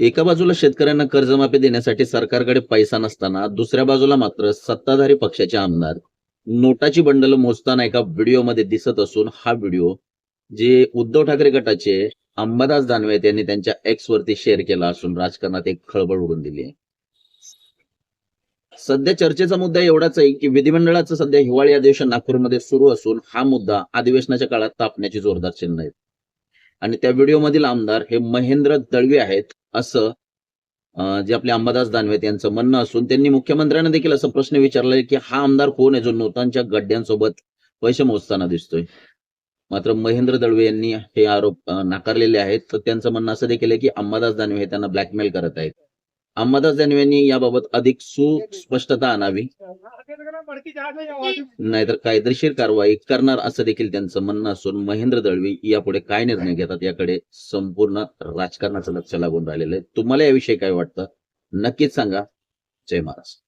एका बाजूला शेतकऱ्यांना कर्जमाफी देण्यासाठी सरकारकडे पैसा नसताना दुसऱ्या बाजूला मात्र सत्ताधारी पक्षाचे आमदार नोटाची बंडल मोजताना एका व्हिडिओमध्ये दिसत असून हा व्हिडिओ जे उद्धव ठाकरे गटाचे अंबादास दानवे यांनी त्यांच्या एक्स वरती शेअर केला असून राजकारणात एक खळबळ उडून दिली आहे. सध्या चर्चेचा मुद्दा एवढाच आहे की विधिमंडळाचं सध्या हिवाळी अधिवेशन नागपूरमध्ये सुरू असून हा मुद्दा अधिवेशनाच्या काळात तापण्याची जोरदार चिन्ह आहेत. आणि त्या व्हिडिओमधील आमदार हे महेंद्र दळवी आहेत असं जे आपले अंबादास दानवे यांचं म्हणणं असून त्यांनी मुख्यमंत्र्यांना देखील असा प्रश्न विचारलाय की हा आमदार कोण आहे जो नोटांच्या गड्ड्यांसोबत पैसे मोजताना दिसतोय. मात्र महेंद्र दळवे यांनी हे आरोप नाकारलेले आहेत. तर त्यांचं म्हणणं असं देखील आहे की अंबादास दानवे हे त्यांना ब्लॅकमेल करत आहेत. अंबादास दानवे यांनी याबाबत अधिक सुस्पष्टता आणावी नाहीतर कायदेशीर कारवाई करणार असं देखील त्यांचं म्हणणं असून महेंद्र दळवी यापुढे काय निर्णय घेतात याकडे संपूर्ण राजकारणाचं लक्ष लागून राहिलेलं आहे. तुम्हाला याविषयी काय वाटतं नक्कीच सांगा. जय महाराष्ट्र.